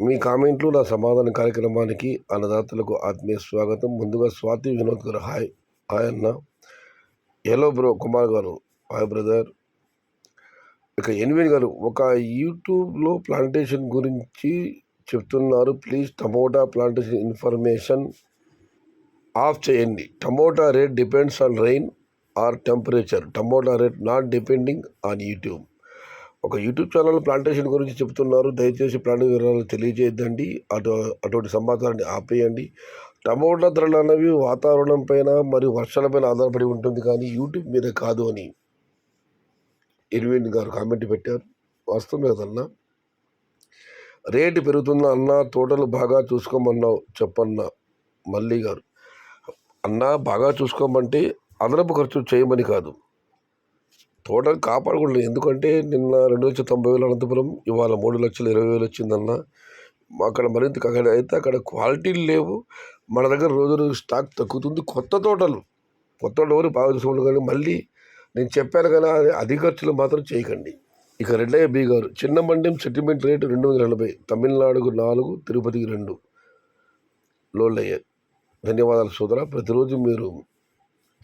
మీ కామెంట్లు నా సమాధాన కార్యక్రమానికి అన్నదాతలకు ఆత్మీయ స్వాగతం. ముందుగా స్వాతి వినోద్ గారు హాయ్ హాయ్ అన్న. హలో బ్రో కుమార్ గారు హాయ్ బ్రదర్. ఇక ఎన్విన్ గారు ఒక యూట్యూబ్లో ప్లాంటేషన్ గురించి చెప్తున్నారు, please tomato plantation information off చేయండి. Tomato rate depends on rain or temperature. Tomato rate not depending on YouTube. ఒక యూట్యూబ్ ఛానల్ ప్లాంటేషన్ గురించి చెప్తున్నారు, దయచేసి ప్లాంటేషన్ వివరాలు తెలియజేయద్దండి. అటువంటి సమాచారాన్ని ఆపేయండి. టమోటా ధరలు అనేవి వాతావరణం పైన మరియు వర్షాలపైన ఆధారపడి ఉంటుంది, కానీ యూట్యూబ్ మీద కాదు అని ఇర్విన్ గారు కామెంట్ పెట్టారు. వాస్తవం కదన్నా. రేటు పెరుగుతుందా అన్న, తోటలు బాగా చూసుకోమన్నావు చెప్పన్నా. మల్లి గారు అన్న, బాగా చూసుకోమంటే అదనపు ఖర్చు చేయమని కాదు, తోటలు కాపాడుకోండి. ఎందుకంటే నిన్న 2,90,000 అనంతపురం, ఇవాళ 3,20,000 వచ్చిందన్న. అక్కడ మరింత అక్కడ క్వాలిటీలు లేవు. మన దగ్గర రోజు రోజు స్టాక్ తగ్గుతుంది. కొత్త తోటలు ఎవరు బాగా చూసుకోండి, కానీ మళ్ళీ నేను చెప్పాను కానీ అధిక ఖర్చులు మాత్రం చేయకండి. ఇక రెడ్డయ్య బి గారు చిన్న మండ్యం సెటిల్మెంట్ రేటు 240, తమిళనాడుకు 4, తిరుపతికి 2 లోళ్ళయ్య. ధన్యవాదాలు సోదరా. ప్రతిరోజు మీరు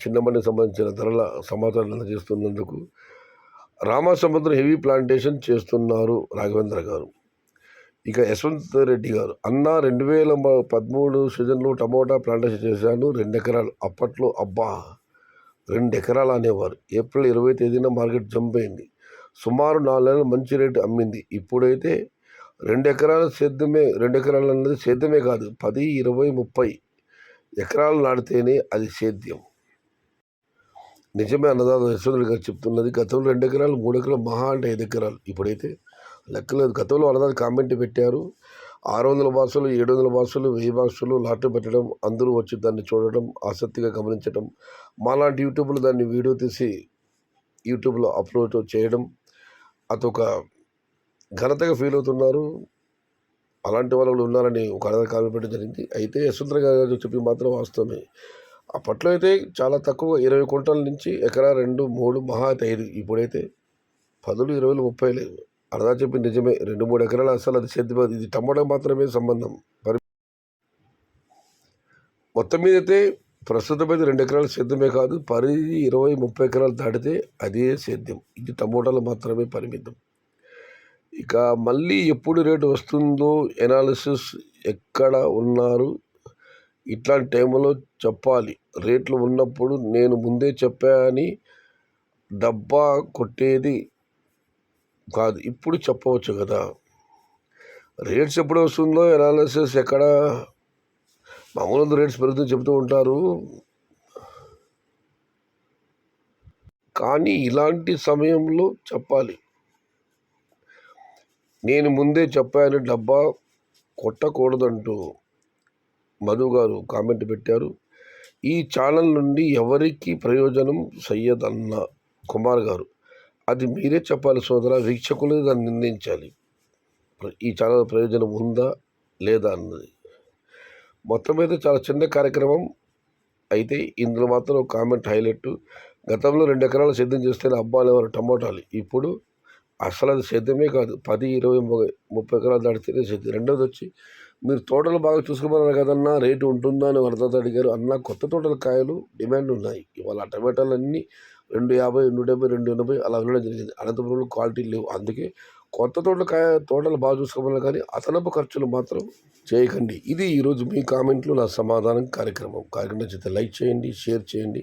చిన్న మండికి సంబంధించిన ధరల సమాచారం అందజేస్తున్నందుకు. రామసముద్రం హెవీ ప్లాంటేషన్ చేస్తున్నారు రాఘవేంద్ర గారు. ఇక యశ్వంత్ రెడ్డి గారు అన్న, 2013 సీజన్లో టమోటా ప్లాంటేషన్ చేశాను, 2 ఎకరాలు. అప్పట్లో అబ్బా 2 ఎకరాలు అనేవారు. ఏప్రిల్ 20వ తేదీన మార్కెట్ జంప్ అయింది. సుమారు 4 నెలలు మంచి రేటు అమ్మింది. ఇప్పుడైతే 2 ఎకరాలు సేద్యమే. 2 ఎకరాలు అన్నది సేద్యమే కాదు, 10, 20, 30 ఎకరాలు నాటితేనే అది సేద్యం. నిజమే అన్నదాత యశ్వంతుడు గారు చెప్తున్నది. గతంలో 2 ఎకరాలు, 3 ఎకరాలు, మహా అంటే 5 ఎకరాలు. ఇప్పుడైతే లెక్కలేదు. గతంలో అన్నదాత కామెంట్ పెట్టారు, 600 బాక్సులు, 700 బాక్సులు, 1000 బాక్సులు లాట్లు పెట్టడం, అందరూ వచ్చి దాన్ని చూడడం, ఆసక్తిగా గమనించడం, మాలాంటి యూట్యూబ్లో దాన్ని వీడియో తీసి యూట్యూబ్లో అప్లోడ్ చేయడం, అదొక ఘనతగా ఫీల్ అవుతున్నారు. అలాంటి వాళ్ళు ఉన్నారని ఒక అన్నదాత కామెంట్ పెట్టడం జరిగింది. అయితే యశ్వంత్ గారు చెప్పి మాత్రం వాస్తవమే. అప్పట్లో అయితే చాలా తక్కువ, 20 క్వింటాల నుంచి ఎకరా 2, 3, మహా అయితే 5. ఇప్పుడైతే 10, 20, 30 లేవు. అరదా చెప్పి నిజమే. 2, 3 ఎకరాలు అసలు అది సేద్యం. ఇది టమాటా మాత్రమే సంబంధం. మొత్తం మీద అయితే ప్రస్తుతం అయితే 2 ఎకరాలు సేద్యమే కాదు, 10, 20, 30 ఎకరాలు దాటితే అదే సేద్యం. ఇది టమోటాలు మాత్రమే పరిమితం. ఇక మళ్ళీ ఎప్పుడు రేటు వస్తుందో ఎనాలిసిస్ ఎక్కడ ఉన్నారు, ఇట్లాంటి టైంలో చెప్పాలి. రేట్లు ఉన్నప్పుడు నేను ముందే చెప్పా అని డబ్బా కొట్టేది కాదు, ఇప్పుడు చెప్పవచ్చు కదా. రేట్స్ ఎప్పుడు వస్తుందో ఎనాలిసిస్ ఎక్కడ. మామూలు రేట్స్ పెరుగుతూ చెబుతూ ఉంటారు, కానీ ఇలాంటి సమయంలో చెప్పాలి. నేను ముందే చెప్పాను డబ్బా కొట్టకూడదంటూ మధు గారు కామెంట్ పెట్టారు. ఈ ఛానల్ నుండి ఎవరికి ప్రయోజనం సయ్యద్ అన్న. కుమార్ గారు అది మీరే చెప్పాలి సోదరా, వీక్షకులు దాన్ని నిర్ణయించాలి. ఈ ఛానల్ ప్రయోజనం ఉందా లేదా అన్నది. మొత్తం అయితే చాలా చిన్న కార్యక్రమం, అయితే ఇందులో మాత్రం ఒక కామెంట్ హైలైట్. గతంలో 2 ఎకరాలు సేద్యం చేస్తేనే అబ్బాలు ఎవరు టమోటాలు, ఇప్పుడు అసలు అది సేద్యమే కాదు, 10, 20, 30 ఎకరాలు దాటితేనే సేద్యం. రెండోది వచ్చి మీరు తోటలు బాగా చూసుకోమన్నారు కదన్నా, రేటు ఉంటుందా అని వరదత అడిగారు. అన్న, కొత్త తోటల కాయలు డిమాండ్ ఉన్నాయి. ఇవాళ టమాటాలు అన్నీ 250, 170, 280 అలా వెళ్ళడం జరిగింది. అనంతపురంలో క్వాలిటీ లేవు. అందుకే కొత్త తోటలు బాగా చూసుకోమన్నారు, కానీ అదనపు ఖర్చులు మాత్రం చేయకండి. ఇది ఈరోజు మీ కామెంట్లు నా సమాధానం కార్యక్రమం. నచ్చితే లైక్ చేయండి, షేర్ చేయండి.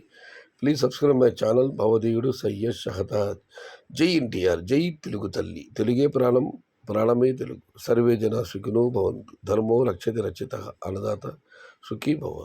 Please subscribe my channel. భవదీయుడు సయ్యద్ షహదాద్. జై ఎన్టీఆర్, జై తెలుగు తల్లి. తెలుగే ప్రాణం, ప్రాణమే తెలుగు. సర్వే జన సుఖినో భవంతు. ధర్మో రక్షతి రక్షితః. అన్నదాత సుఖీ భవ.